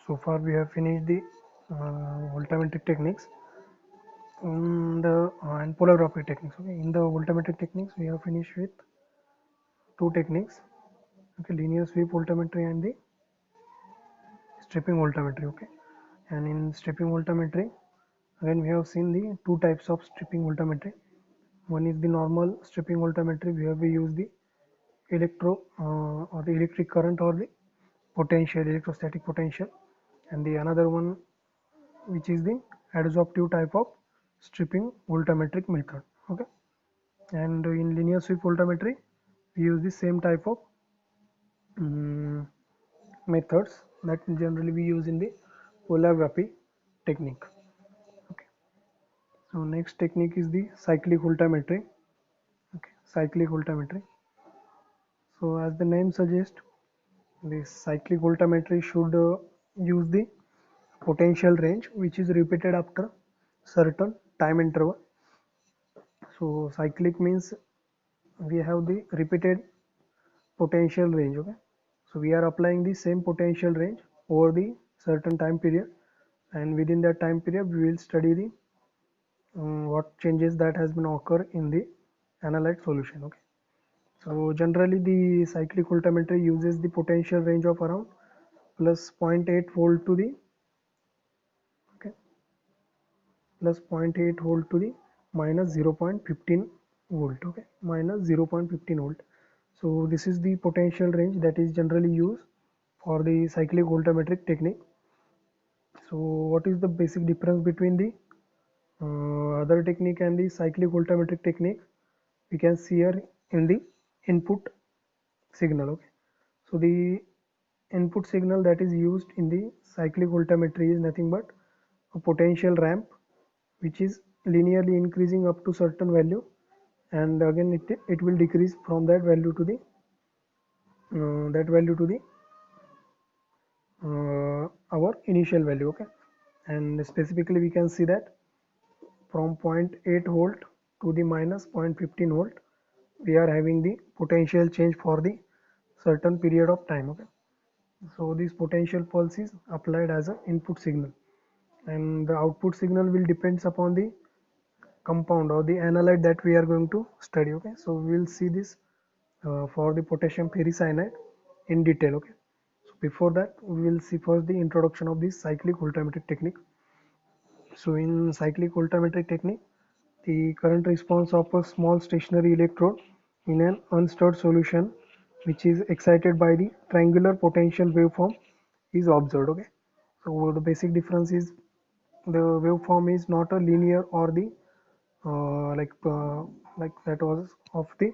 So far we have finished the voltammetric techniques and polarography techniques. Okay, in the voltammetric techniques we have finished with two techniques. Okay, linear sweep voltammetry and the stripping voltammetry. Okay, and in stripping voltammetry again we have seen the two types of stripping voltammetry. One is the normal stripping voltammetry where we use the or the electric current or the potential, electrostatic potential, and the another one which is the adsorptive type of stripping voltammetric method. Okay, and in linear sweep voltammetry we use the same type of um, methods that generally we use in the polarography technique. Okay, so next technique is the cyclic voltammetry. Okay, cyclic voltammetry. So as the name suggests, this cyclic voltammetry should use the potential range which is repeated after certain time interval. So cyclic means we have the repeated potential range. Okay, so we are applying the same potential range over the certain time period, and within that time period we will study the what changes that has been occur in the analyte solution. Okay, so generally the cyclic voltammetry uses the potential range of around plus zero point 0.8 volt to the okay plus zero point 0.8 volt to the minus 0.15 volt. Okay, minus 0.15 volt. So this is the potential range that is generally used for the cyclic voltammetric technique. So what is the basic difference between the other technique and the cyclic voltammetric technique? We can see here in the input signal. Okay, so the input signal that is used in the cyclic voltammetry is nothing but a potential ramp which is linearly increasing up to certain value, and again it will decrease from that value to the our initial value. Okay, and specifically we can see that from 0.8 volt to the minus 0.15 volt we are having the potential change for the certain period of time. Okay, so this potential pulse is applied as an input signal, and the output signal will depends upon the compound or the analyte that we are going to study. Okay, so we will see this for the potassium ferricyanide in detail. Okay, so before that we will see first the introduction of this cyclic voltammetric technique. So in cyclic voltammetric technique, the current response of a small stationary electrode in an unstirred solution which is excited by the triangular potential waveform is observed. Okay, so the basic difference is the waveform is not a linear or the like that was of the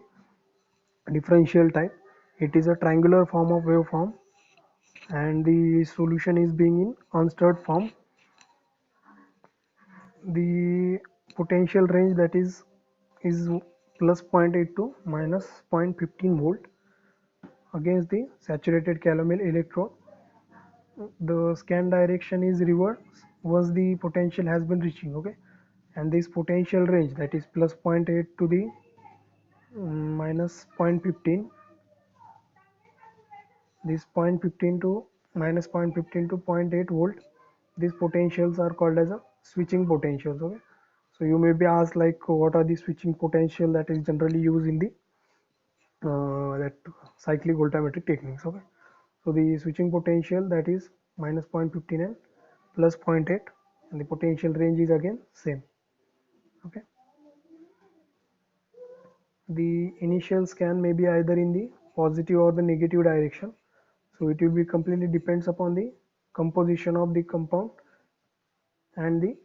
differential type. It is a triangular form of waveform, and the solution is being in unstirred form. The potential range that is plus zero point 0.8 to minus 0.15 volt against the saturated calomel electrode. The scan direction is reverse once the potential has been reaching. Okay, and this potential range that is plus zero point 0.8 to the minus 0.15, this 0.15 to minus 0.15 to zero point 0.8 volt, these potentials are called as a switching potentials. Okay, so you may be asked like what are the switching potential that is generally used in the that cyclic voltammetric techniques. Okay, so the switching potential that is minus 0.15 and plus zero point 0.8, and the potential range is again same. Okay, the initial scan may be either in the positive or the negative direction, so it will be completely depends upon the composition of the compound and the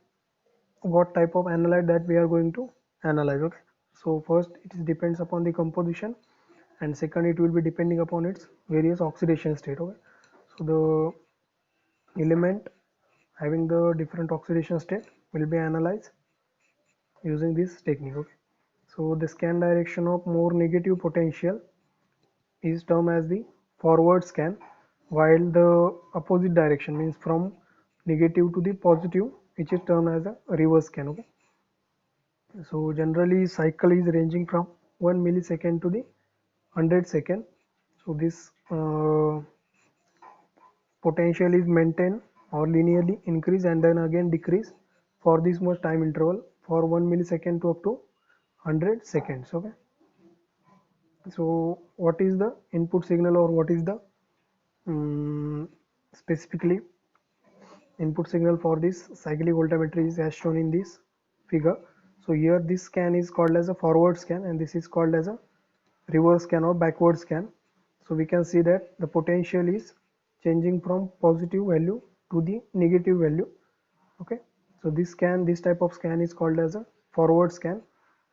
what type of analyte that we are going to analyze. Okay, so first it depends upon the composition, and second it will be depending upon its various oxidation state. Okay, so the element having the different oxidation state will be analyzed using this technique. Okay, so the scan direction of more negative potential is termed as the forward scan, while the opposite direction means from negative to the positive, which is termed as a reverse scan. Okay, so generally cycle is ranging from 1 millisecond to the 100 second. So this potential is maintained or linearly increase and then again decrease for this much time interval for 1 millisecond to up to 100 seconds. Okay, so what is the input signal, or what is the specifically input signal for this cyclic voltammetry is as shown in this figure. So here this scan is called as a forward scan and this is called as a reverse scan or backward scan. So we can see that the potential is changing from positive value to the negative value. Okay, so this type of scan is called as a forward scan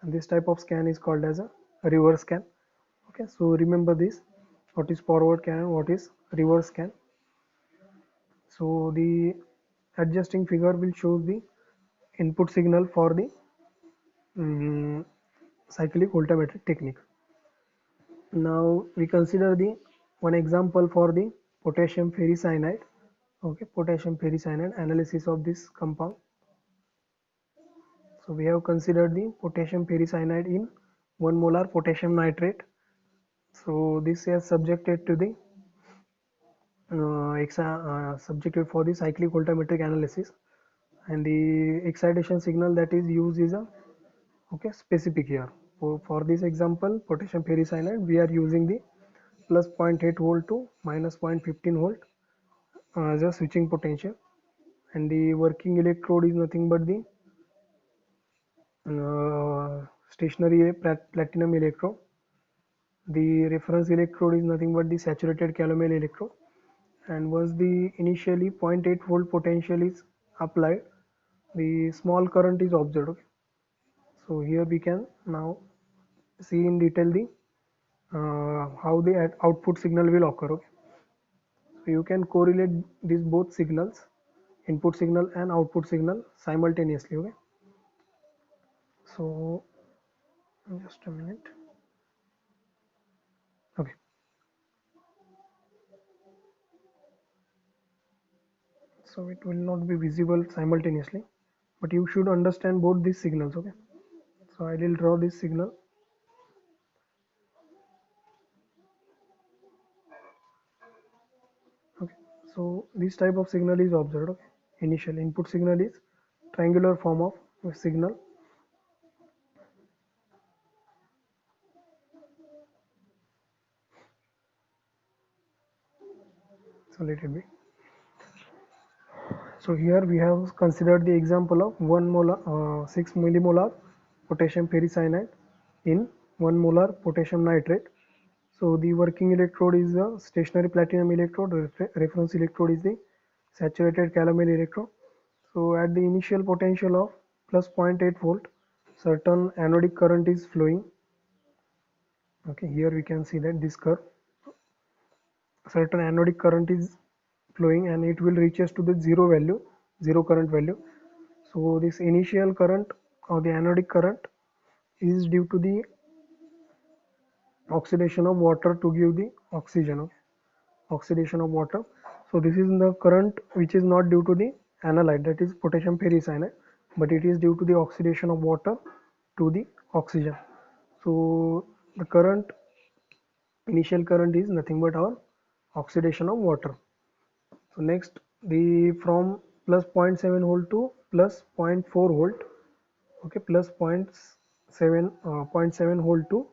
and this type of scan is called as a reverse scan. Okay, so remember this, what is forward scan and what is reverse scan. So the adjusting figure will show the input signal for the cyclic voltammetric technique. Now we consider the one example for the potassium ferricyanide. Okay, potassium ferricyanide analysis of this compound. So we have considered the potassium ferricyanide in 1 molar potassium nitrate. So this is subjected to the subjected for the cyclic voltammetric analysis, and the excitation signal that is used is a specific here. For this example, potassium ferricyanide, we are using the plus 0.8 volt to minus 0.15 volt as a switching potential, and the working electrode is nothing but the stationary platinum electrode. The reference electrode is nothing but the saturated calomel electrode, and once the initially 0.8 volt potential is applied, the small current is observed. Okay? So here we can now see in detail the how the output signal will occur. Okay? So you can correlate these both signals, input signal and output signal simultaneously. Okay, so just a minute. Okay, so it will not be visible simultaneously, but you should understand both these signals. Okay, so I will draw this signal. Okay, so this type of signal is observed. Okay, initial input signal is triangular form of a signal. So let it be. So here we have considered the example of 1 molar 6 millimolar potassium ferricyanide in 1 molar potassium nitrate. So the working electrode is the stationary platinum electrode, reference electrode is the saturated calomel electrode. So at the initial potential of plus 0.8 volt, certain anodic current is flowing. Okay, here we can see that this curve, certain anodic current is flowing and it will reaches to the zero value, zero current value. So this initial current or the anodic current is due to the oxidation of water to give the oxygen. Okay? Oxidation of water. So this is the current which is not due to the analyte, that is potassium ferricyanide, but it is due to the oxidation of water to the oxygen. So the current, initial current is nothing but our oxidation of water. So next, the from plus zero point 0.7 volt to plus 0.4 volt. Okay, plus 0.7 volt to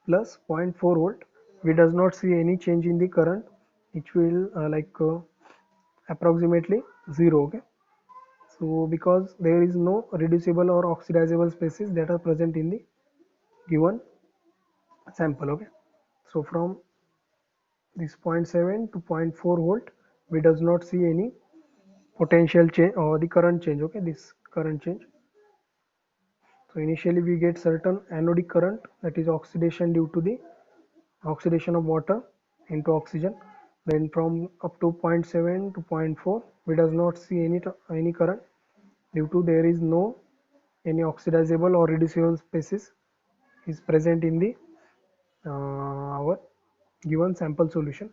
plus 0.4 volt. We does not see any change in the current. It will approximately zero. Okay, so because there is no reducible or oxidizable species that are present in the given sample. Okay, so from this zero point 0.7 to 0.4 volt, we does not see any potential change or the current change. Okay, this current change. So initially we get certain anodic current, that is oxidation due to the oxidation of water into oxygen. Then from up to 0.7 to 0.4 we does not see any current due to there is no any oxidizable or reducible species is present in the our given sample solution.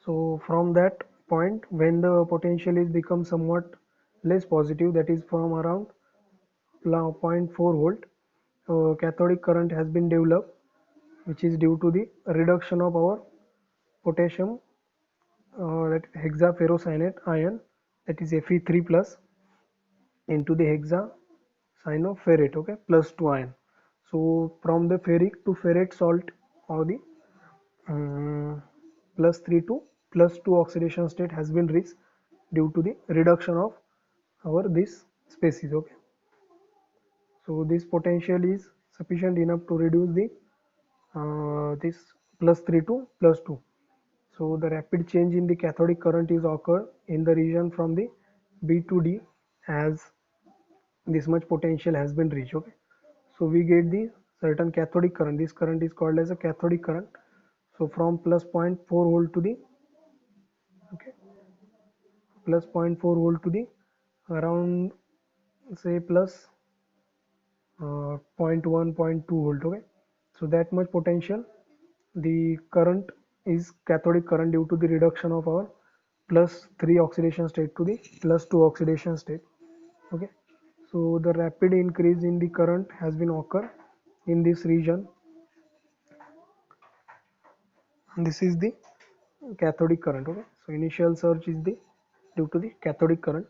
So from that point, when the potential is become somewhat less positive, that is from around zero point 0.4 volt, cathodic current has been developed. which is due to the reduction of our potassium, that hexaferrocyanate ion, that is Fe3 plus, into the hexacyanoferrate, okay, plus 2 ion. So from the ferric to ferrate salt, or the plus 3 to plus 2 oxidation state has been reached due to the reduction of our this species, okay. So this potential is sufficient enough to reduce the this plus 3 to plus 2. So the rapid change in the cathodic current is occurred in the region from the B to D, as this much potential has been reached, okay. So we get the certain cathodic current. This current is called as a cathodic current. So from plus 0.4 volt to the, okay, plus 0.4 volt to the around, say, plus 0.1 0.2 volt, okay. So that much potential, the current is cathodic current due to the reduction of our plus 3 oxidation state to the plus 2 oxidation state, okay. So the rapid increase in the current has been occur in this region. This is the cathodic current, okay. So initial surge is the due to the cathodic current.